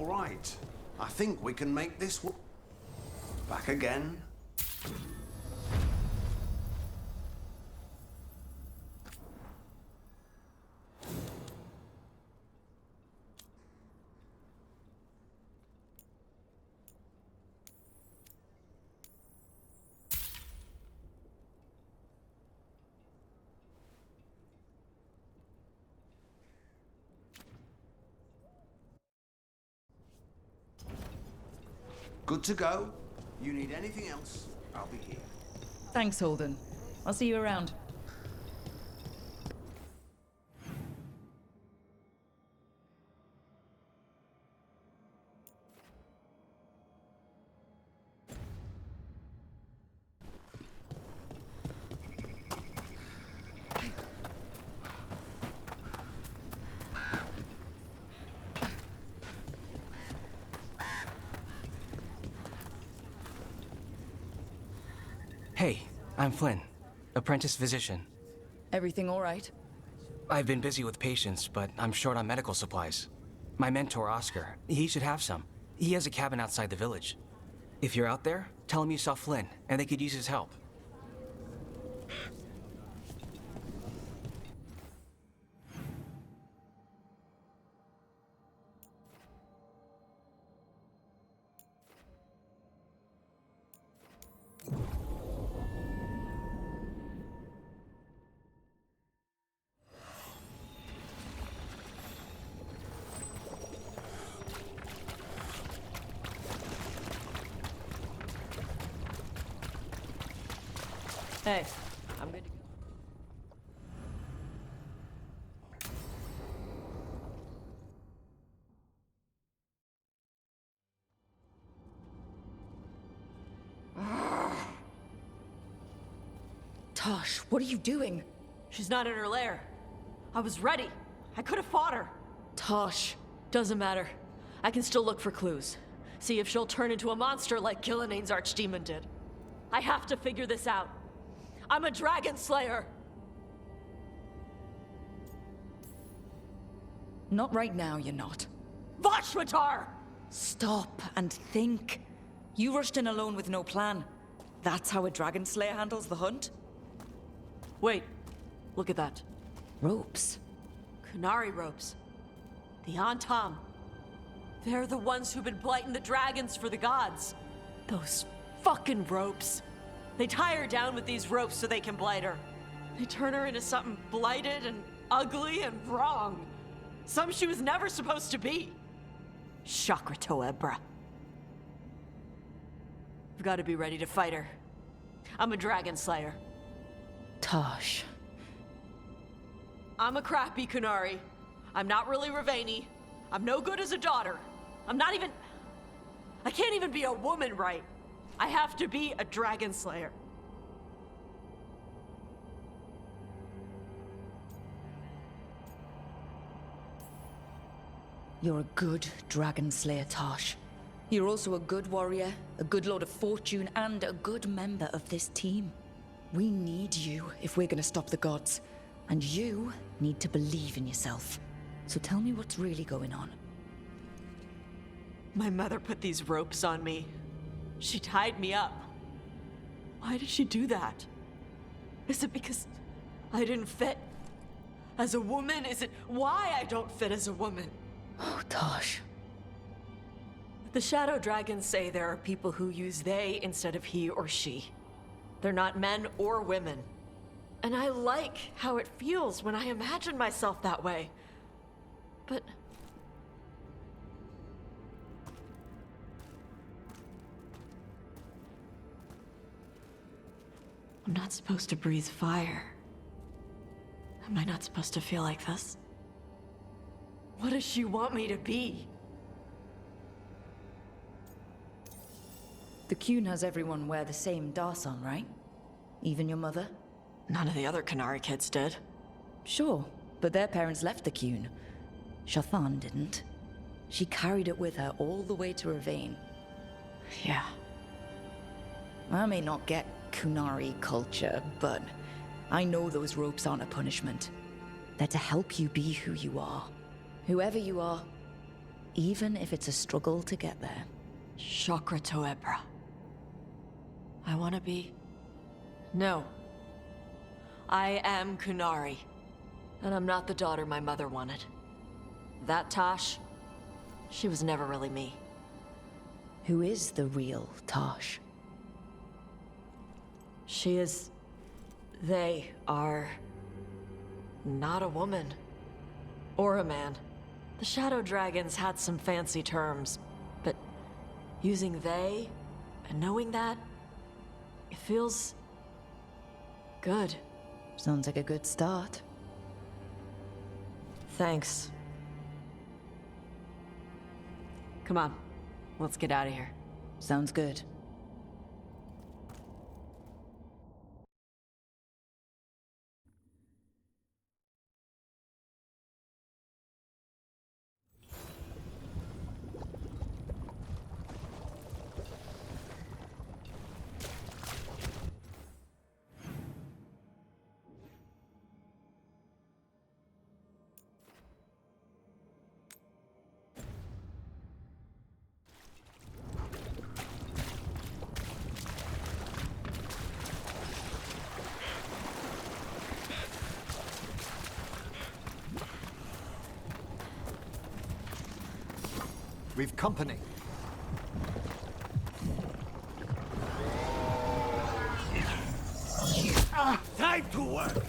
all right. I think we can make this back again. Good to go. You need anything else, I'll be here. Thanks, Holden. I'll see you around. Hey, I'm Flynn, apprentice physician. Everything all right? I've been busy with patients, but I'm short on medical supplies. My mentor, Oscar, he should have some. He has a cabin outside the village. If you're out there, tell him you saw Flynn, and they could use his help. Hey, I'm good to go. Tosh, what are you doing? She's not in her lair. I was ready. I could have fought her. Tosh. Doesn't matter. I can still look for clues. See if she'll turn into a monster like Gillinea's archdemon did. I have to figure this out. I'm a dragon slayer. Not right now, you're not. Vashwatar! Stop and think. You rushed in alone with no plan. That's how a dragon slayer handles the hunt? Wait, look at that. Ropes. Kunari ropes. The Antam. They're the ones who've been blighting the dragons for the gods. Those fucking ropes. They tie her down with these ropes so they can blight her. They turn her into something blighted and ugly and wrong. Something she was never supposed to be. Chakra Toebra. I've got to be ready to fight her. I'm a dragon slayer. Tosh. I'm a crappy Kunari. I'm not really Ravani. I'm no good as a daughter. I can't even be a woman right. I have to be a dragon slayer. You're a good dragon slayer, Tosh. You're also a good warrior, a good lord of fortune, and a good member of this team. We need you if we're gonna stop the gods. And you need to believe in yourself. So tell me what's really going on. My mother put these ropes on me. She tied me up. Why did she do that? Is it because I didn't fit as a woman? Is it why I don't fit as a woman? Oh, Tosh. The Shadow Dragons say there are people who use they instead of he or she. They're not men or women. And I like how it feels when I imagine myself that way. But I'm not supposed to breathe fire. Am I not supposed to feel like this? What does she want me to be? The Qun has everyone wear the same Darsan, right? Even your mother? None of the other Kunari kids did. Sure, but their parents left the Qun. Shathan didn't. She carried it with her all the way to Ravane. Yeah. I may not get Kunari culture, but I know those ropes aren't a punishment. They're to help you be who you are. Whoever you are, even if it's a struggle to get there. Chakra Toebra. I want to be... No. I am Kunari. And I'm not the daughter my mother wanted. That Tosh, she was never really me. Who is the real Tosh? She is... They are... not a woman. Or a man. The Shadow Dragons had some fancy terms, but using they and knowing that, it feels... good. Sounds like a good start. Thanks. Come on, let's get out of here. Sounds good. We've company. Time to work!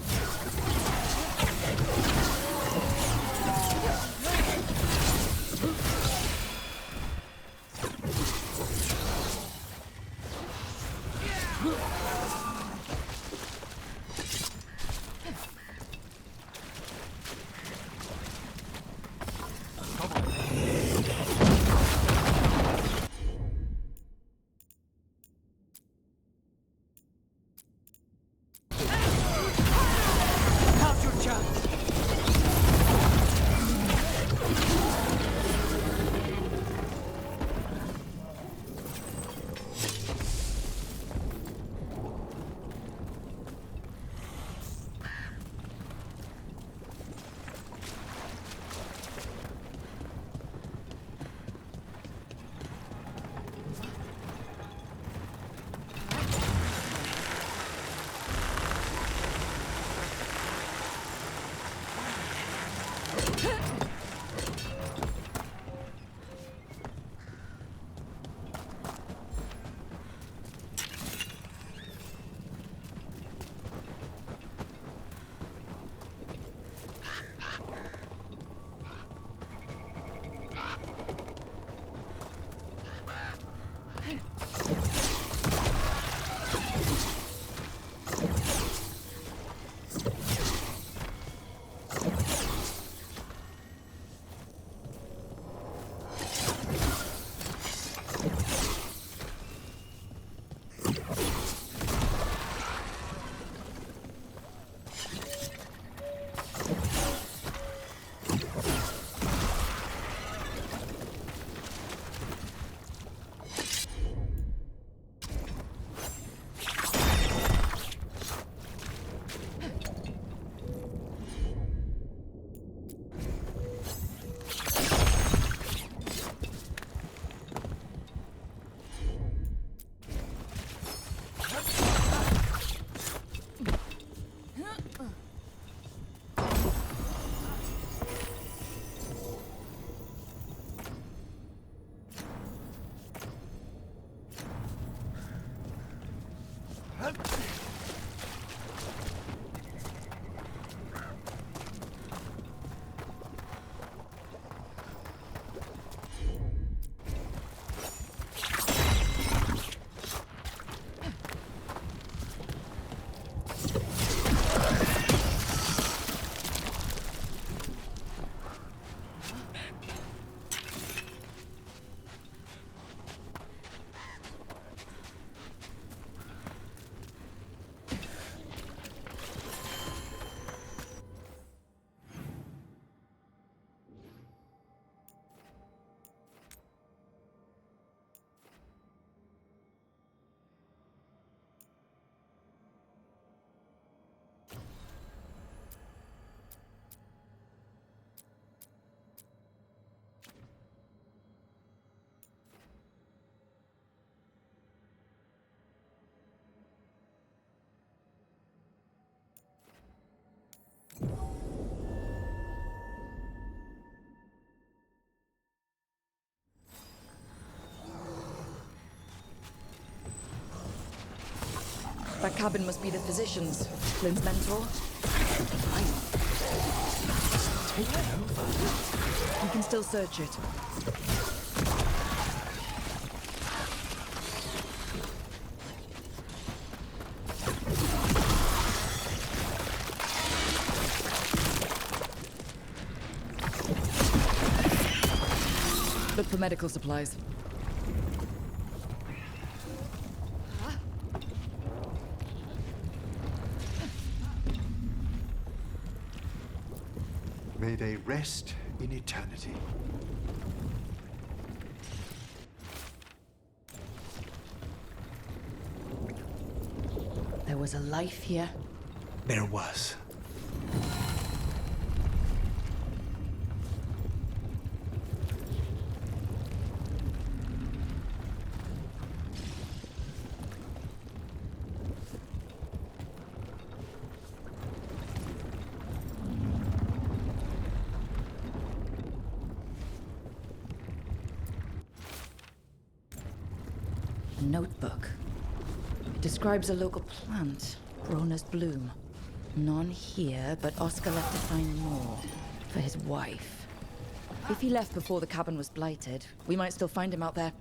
That cabin must be the physician's. Flynn's mentor. Take it over. We can still search it. Look for medical supplies. May they rest in eternity. There was a life here. There was. A notebook. It describes a local plant, Brona's bloom. None here, but Oscar left to find more. For his wife. If he left before the cabin was blighted, we might still find him out there.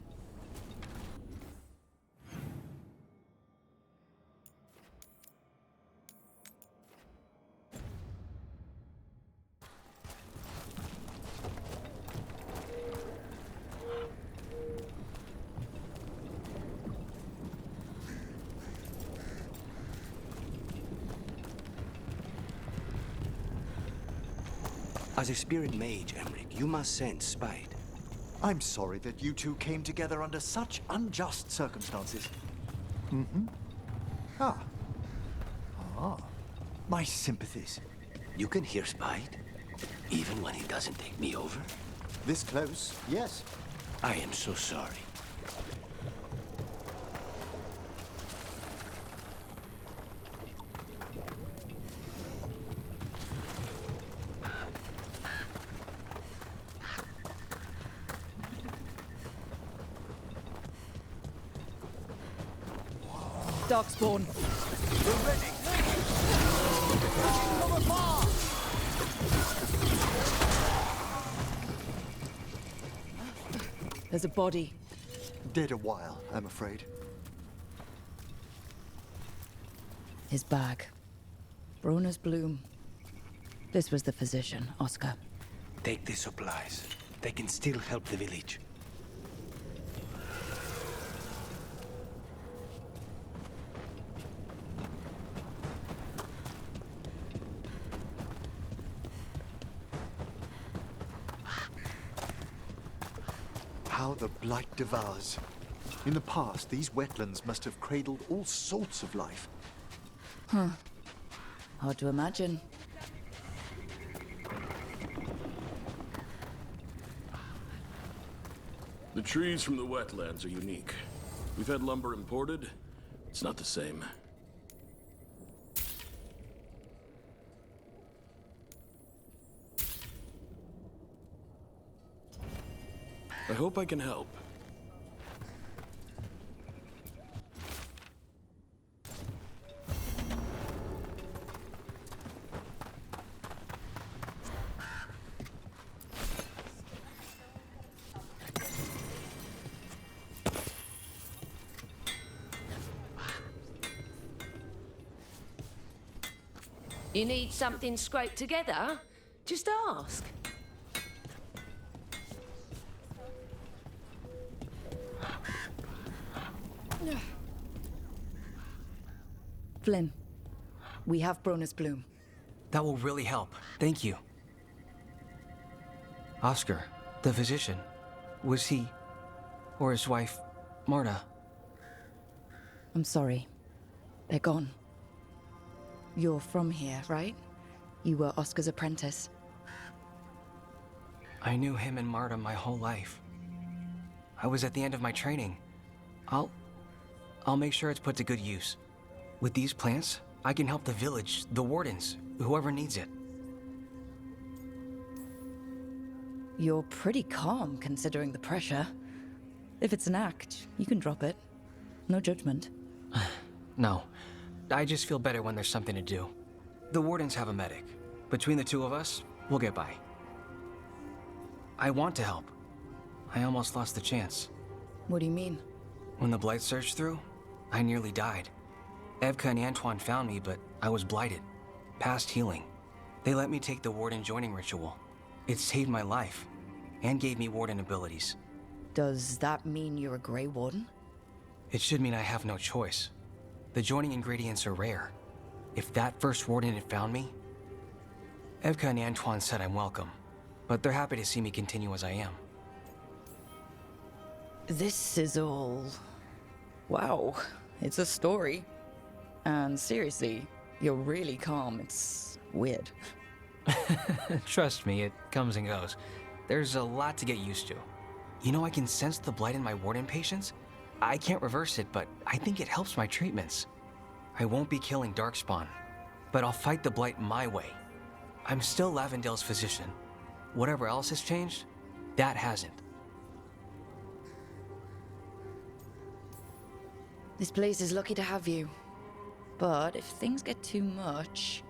As a spirit mage, Emmerich, you must sense spite. I'm sorry that you two came together under such unjust circumstances. Ah. My sympathies. You can hear spite, even when he doesn't take me over. This close, yes. I am so sorry. Darkspawn. We're ready. From afar. There's a body. Dead a while, I'm afraid. His bag. Brona's bloom. This was the physician, Oscar. Take the supplies. They can still help the village. How the blight devours. In the past, these wetlands must have cradled all sorts of life. Hard to imagine. The trees from the wetlands are unique. We've had lumber imported. It's not the same. I hope I can help. You need something scraped together? Just ask. Flynn, we have Brona's bloom. That will really help. Thank you. Oscar, the physician, was he, or his wife, Marta? I'm sorry. They're gone. You're from here, right? You were Oscar's apprentice. I knew him and Marta my whole life. I was at the end of my training. I'll make sure it's put to good use. With these plants, I can help the village, the wardens, whoever needs it. You're pretty calm, considering the pressure. If it's an act, you can drop it. No judgment. No. I just feel better when there's something to do. The wardens have a medic. Between the two of us, we'll get by. I want to help. I almost lost the chance. What do you mean? When the Blight surged through, I nearly died. Evka and Antoine found me, but I was blighted. Past healing. They let me take the Warden joining ritual. It saved my life, and gave me Warden abilities. Does that mean you're a Grey Warden? It should mean I have no choice. The joining ingredients are rare. If that first Warden had found me... Evka and Antoine said I'm welcome, but they're happy to see me continue as I am. This is all... Wow, it's a story. And seriously, you're really calm. It's weird. Trust me, it comes and goes. There's a lot to get used to. You know, I can sense the blight in my Warden patients. I can't reverse it, but I think it helps my treatments. I won't be killing Darkspawn, but I'll fight the blight my way. I'm still Lavendale's physician. Whatever else has changed, that hasn't. This place is lucky to have you. But if things get too much,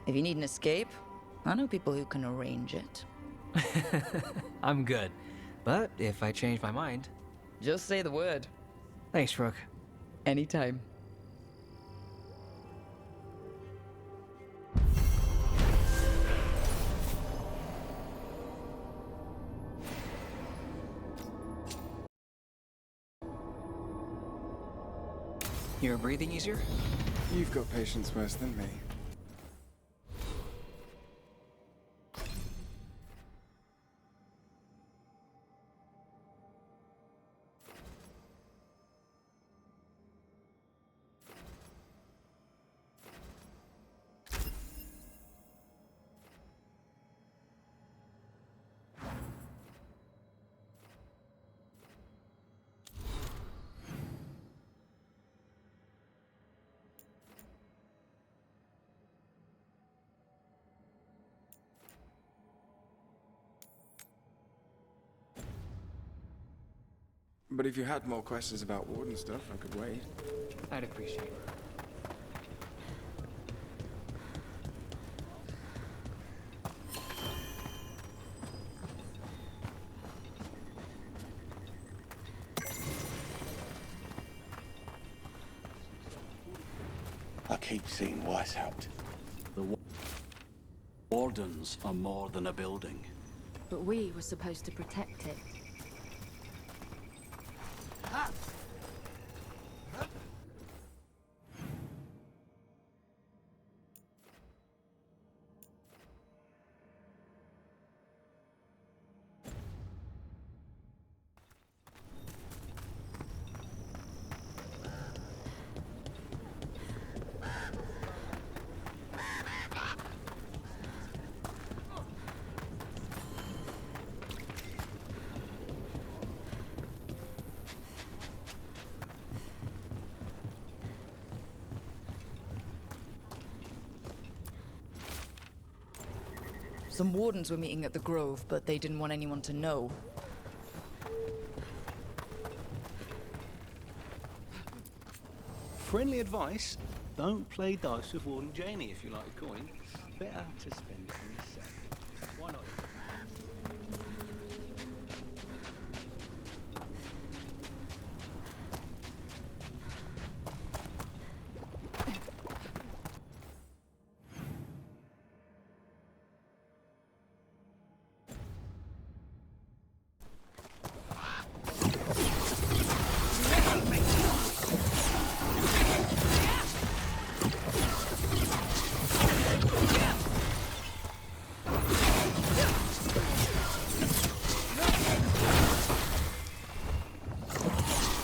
if you need an escape, I know people who can arrange it. I'm good. But if I change my mind... Just say the word. Thanks, Rook. Anytime. You're breathing easier? You've got patience worse than me. But if you had more questions about Warden stuff, I could wait. I'd appreciate it. I keep seeing Weishaupt. The Wardens are more than a building. But we were supposed to protect it. Some wardens were meeting at the Grove, but they didn't want anyone to know. Friendly advice, don't play dice with Warden Janie if you like a coin. Better to spend it on yourself. Why not?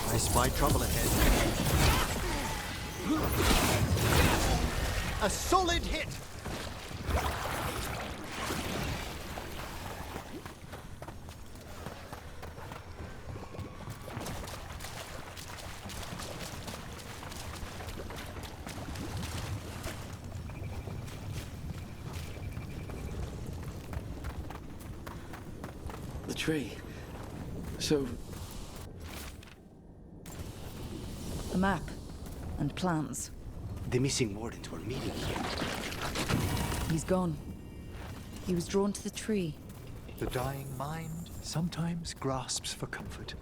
I spy trouble ahead. A solid hit! The tree. So, A map and plans. The missing wardens were meeting here. He's gone. He was drawn to the tree. The dying mind sometimes grasps for comfort.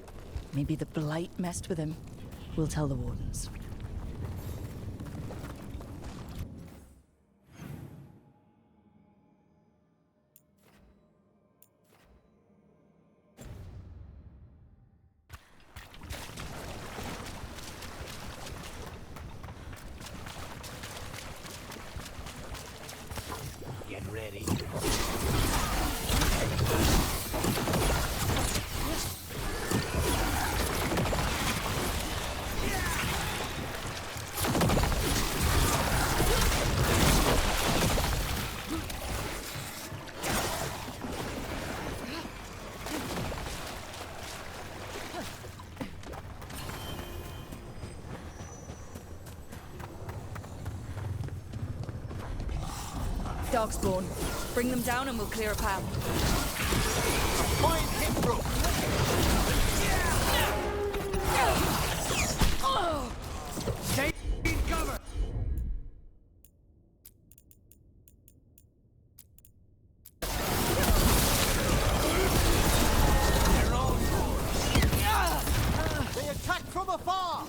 Maybe the blight messed with him. We'll tell the wardens. Get ready. Darkspawn. Bring them down and we'll clear a path. Find hit rope! Stay in cover! They're all yours. They attack from afar!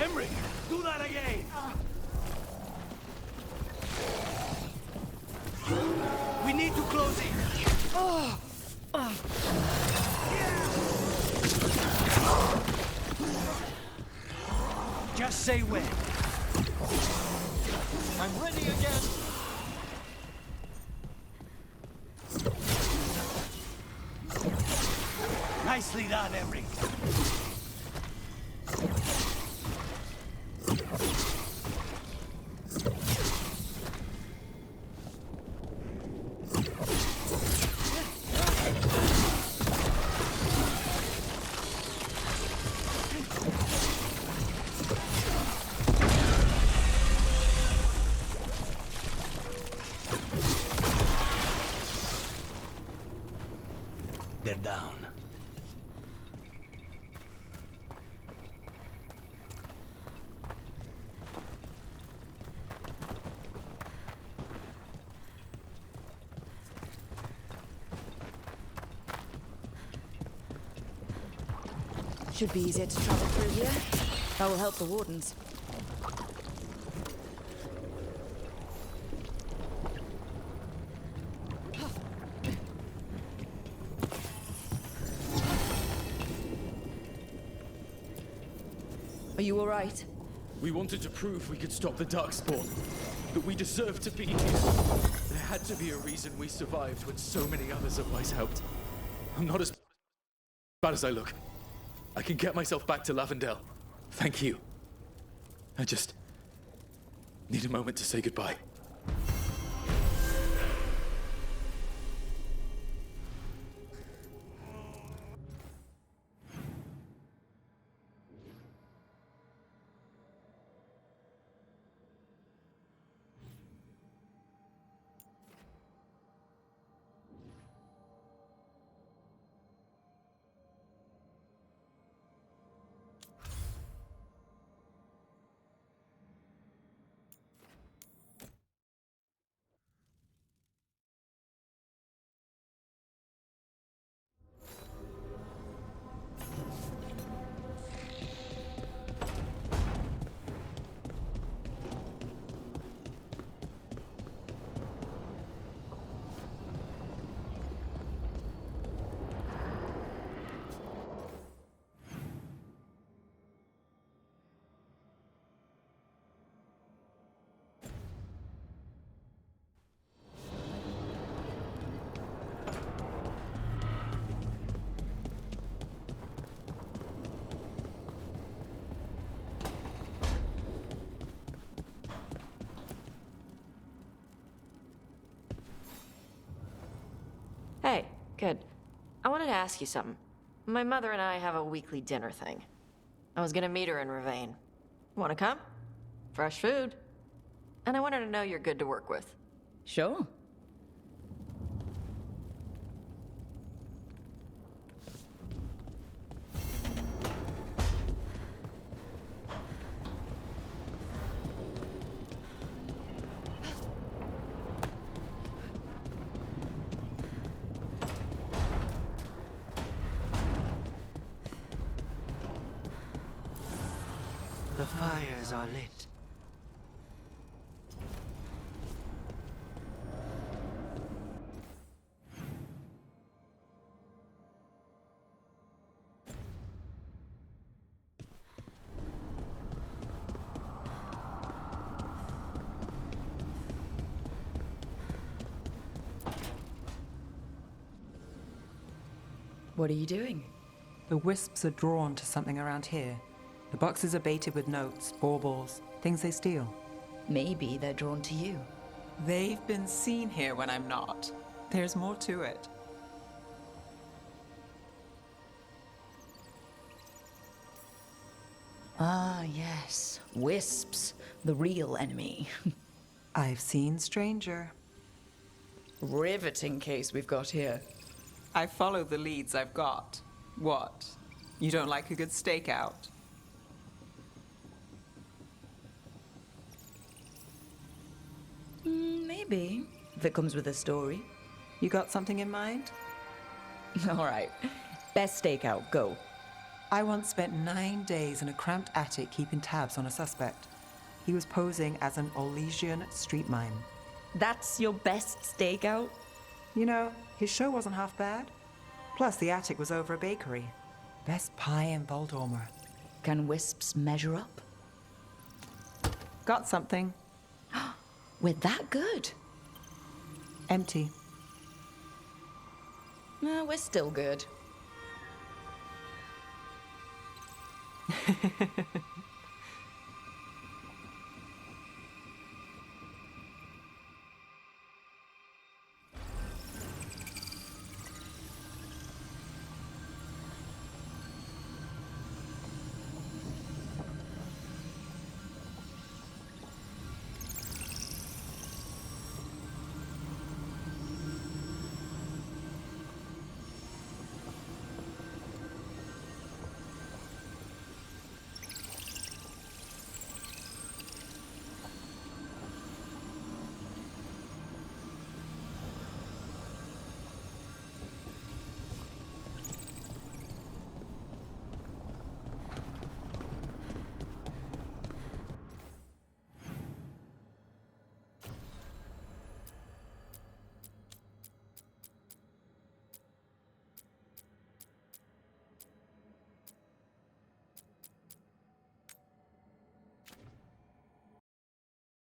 Emmerich, do that again! We need to close it! Just say when. I'm ready again! Nicely done, Emmerich. They're down. Should be easier to travel through here. That will help the wardens. Are you all right? We wanted to prove we could stop the Darkspawn, that we deserve to be here. There had to be a reason we survived when so many others of us helped. I'm not as bad as I look. I can get myself back to Lavendel. Thank you. I just need a moment to say goodbye. Hey, good. I wanted to ask you something. My mother and I have a weekly dinner thing. I was gonna meet her in Ravane. Wanna come? Fresh food, And I want her to know you're good to work with. Sure. The fires are lit. What are you doing? The wisps are drawn to something around here. The boxes are baited with notes, baubles, things they steal. Maybe they're drawn to you. They've been seen here when I'm not. There's more to it. Ah, yes. Wisps. The real enemy. I've seen stranger. Riveting case we've got here. I follow the leads I've got. What? You don't like a good stakeout? Maybe. If it comes with a story. You got something in mind? All right. Best stakeout, go. I once spent 9 days in a cramped attic keeping tabs on a suspect. He was posing as an Orlesian street mime. That's your best stakeout? You know, his show wasn't half bad. Plus, the attic was over a bakery. Best pie in Voldormer. Can wisps measure up? Got something. We're that good? Empty. No, we're still good.